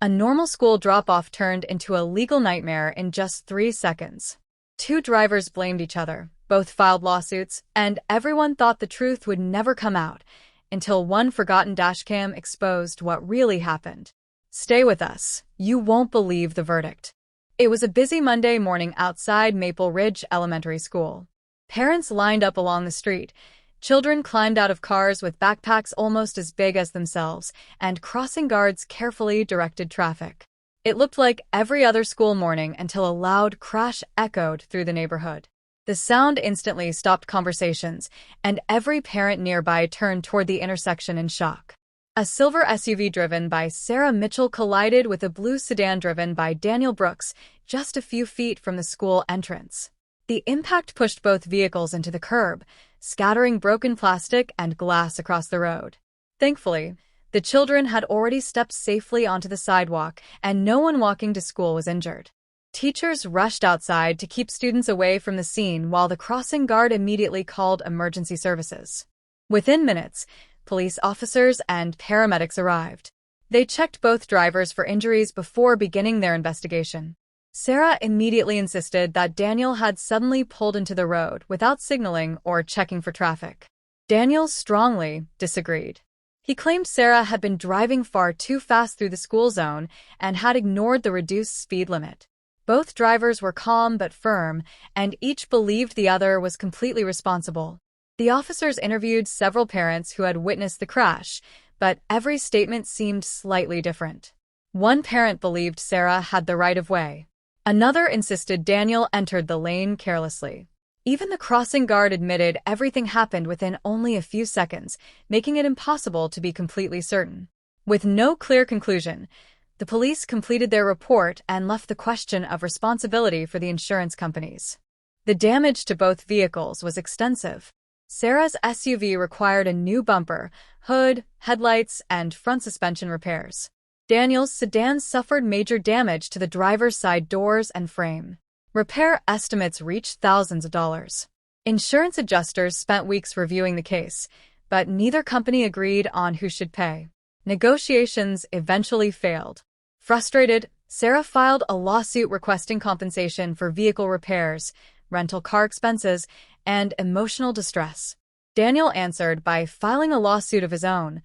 A normal school drop-off turned into a legal nightmare in just 3 seconds. Two drivers blamed each other, both filed lawsuits, and everyone thought the truth would never come out until one forgotten dashcam exposed what really happened. Stay with us. You won't believe the verdict. It was a busy Monday morning outside Maple Ridge Elementary School. Parents lined up along the street. Children climbed out of cars with backpacks almost as big as themselves, and crossing guards carefully directed traffic. It looked like every other school morning until a loud crash echoed through the neighborhood. The sound instantly stopped conversations, and every parent nearby turned toward the intersection in shock. A silver SUV driven by Sarah Mitchell collided with a blue sedan driven by Daniel Brooks just a few feet from the school entrance. The impact pushed both vehicles into the curb, scattering broken plastic and glass across the road. Thankfully, the children had already stepped safely onto the sidewalk, and no one walking to school was injured. Teachers rushed outside to keep students away from the scene while the crossing guard immediately called emergency services. Within minutes, police officers and paramedics arrived. They checked both drivers for injuries before beginning their investigation. Sarah immediately insisted that Daniel had suddenly pulled into the road without signaling or checking for traffic. Daniel strongly disagreed. He claimed Sarah had been driving far too fast through the school zone and had ignored the reduced speed limit. Both drivers were calm but firm, and each believed the other was completely responsible. The officers interviewed several parents who had witnessed the crash, but every statement seemed slightly different. One parent believed Sarah had the right of way. Another insisted Daniel entered the lane carelessly. Even the crossing guard admitted everything happened within only a few seconds, making it impossible to be completely certain. With no clear conclusion, the police completed their report and left the question of responsibility for the insurance companies. The damage to both vehicles was extensive. Sarah's SUV required a new bumper, hood, headlights, and front suspension repairs. Daniel's sedan suffered major damage to the driver's side doors and frame. Repair estimates reached thousands of dollars. Insurance adjusters spent weeks reviewing the case, but neither company agreed on who should pay. Negotiations eventually failed. Frustrated, Sarah filed a lawsuit requesting compensation for vehicle repairs, rental car expenses, and emotional distress. Daniel answered by filing a lawsuit of his own,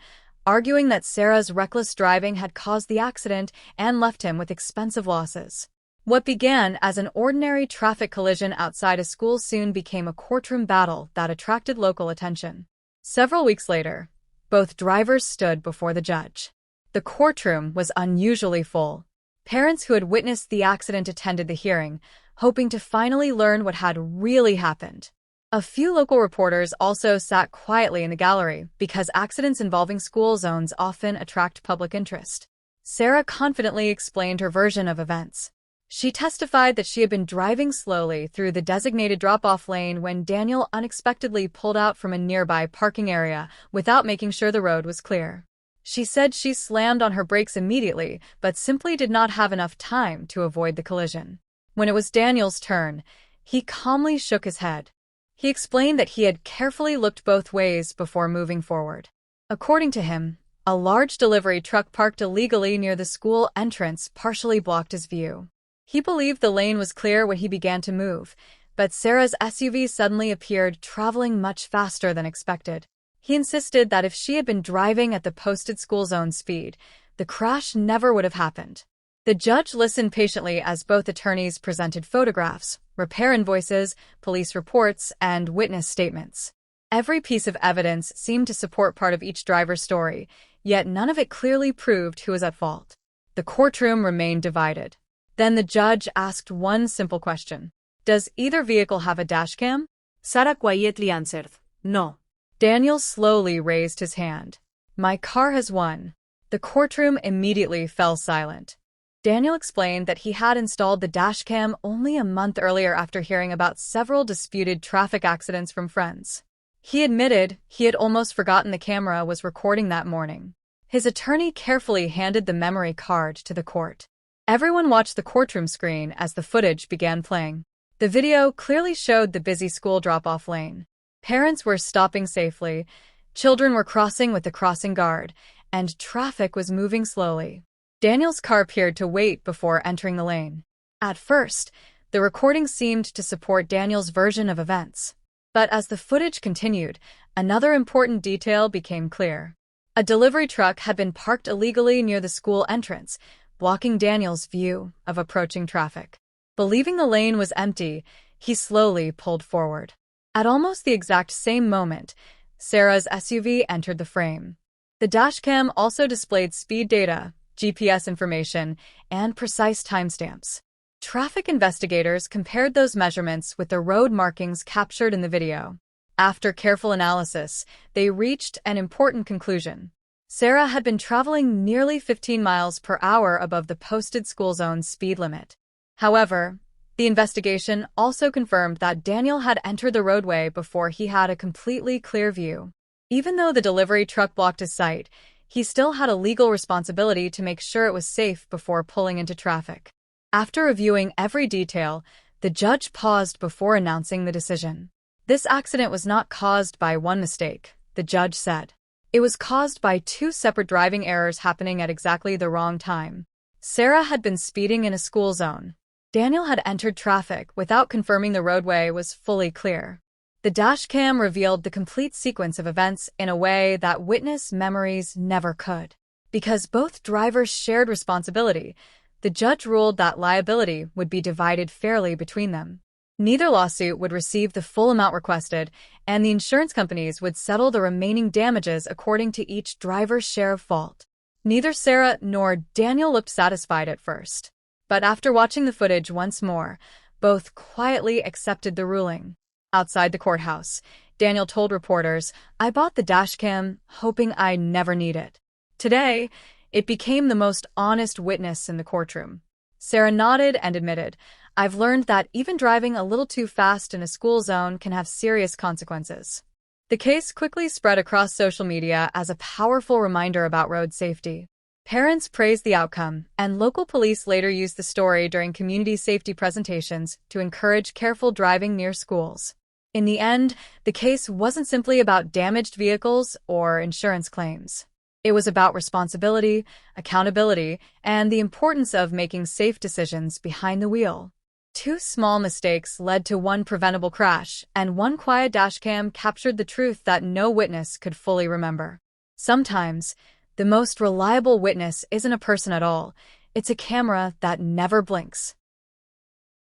arguing that Sarah's reckless driving had caused the accident and left him with expensive losses. What began as an ordinary traffic collision outside a school soon became a courtroom battle that attracted local attention. Several weeks later, both drivers stood before the judge. The courtroom was unusually full. Parents who had witnessed the accident attended the hearing, hoping to finally learn what had really happened. A few local reporters also sat quietly in the gallery because accidents involving school zones often attract public interest. Sarah confidently explained her version of events. She testified that she had been driving slowly through the designated drop-off lane when Daniel unexpectedly pulled out from a nearby parking area without making sure the road was clear. She said she slammed on her brakes immediately, but simply did not have enough time to avoid the collision. When it was Daniel's turn, he calmly shook his head. He explained that he had carefully looked both ways before moving forward. According to him, a large delivery truck parked illegally near the school entrance partially blocked his view. He believed the lane was clear when he began to move, but Sarah's SUV suddenly appeared traveling much faster than expected. He insisted that if she had been driving at the posted school zone speed, the crash never would have happened. The judge listened patiently as both attorneys presented photographs, repair invoices, police reports, and witness statements. Every piece of evidence seemed to support part of each driver's story, yet none of it clearly proved who was at fault. The courtroom remained divided. Then the judge asked one simple question. Does either vehicle have a dashcam? Sarah quietly answered, no. Daniel slowly raised his hand. My car has one. The courtroom immediately fell silent. Daniel explained that he had installed the dashcam only a month earlier after hearing about several disputed traffic accidents from friends. He admitted he had almost forgotten the camera was recording that morning. His attorney carefully handed the memory card to the court. Everyone watched the courtroom screen as the footage began playing. The video clearly showed the busy school drop-off lane. Parents were stopping safely, children were crossing with the crossing guard, and traffic was moving slowly. Daniel's car appeared to wait before entering the lane. At first, the recording seemed to support Daniel's version of events. But as the footage continued, another important detail became clear. A delivery truck had been parked illegally near the school entrance, blocking Daniel's view of approaching traffic. Believing the lane was empty, he slowly pulled forward. At almost the exact same moment, Sarah's SUV entered the frame. The dashcam also displayed speed data, GPS information, and precise timestamps. Traffic investigators compared those measurements with the road markings captured in the video. After careful analysis, they reached an important conclusion. Sarah had been traveling nearly 15 miles per hour above the posted school zone speed limit. However, the investigation also confirmed that Daniel had entered the roadway before he had a completely clear view. Even though the delivery truck blocked his sight, he still had a legal responsibility to make sure it was safe before pulling into traffic. After reviewing every detail, the judge paused before announcing the decision. This accident was not caused by one mistake, the judge said. It was caused by two separate driving errors happening at exactly the wrong time. Sarah had been speeding in a school zone. Daniel had entered traffic without confirming the roadway was fully clear. The dashcam revealed the complete sequence of events in a way that witness memories never could. Because both drivers shared responsibility, the judge ruled that liability would be divided fairly between them. Neither lawsuit would receive the full amount requested, and the insurance companies would settle the remaining damages according to each driver's share of fault. Neither Sarah nor Daniel looked satisfied at first. But after watching the footage once more, both quietly accepted the ruling. Outside the courthouse, Daniel told reporters, "I bought the dashcam, hoping I'd never need it." Today, it became the most honest witness in the courtroom. Sarah nodded and admitted, "I've learned that even driving a little too fast in a school zone can have serious consequences." The case quickly spread across social media as a powerful reminder about road safety. Parents praised the outcome, and local police later used the story during community safety presentations to encourage careful driving near schools. In the end, the case wasn't simply about damaged vehicles or insurance claims. It was about responsibility, accountability, and the importance of making safe decisions behind the wheel. Two small mistakes led to one preventable crash, and one quiet dashcam captured the truth that no witness could fully remember. Sometimes, the most reliable witness isn't a person at all, it's a camera that never blinks.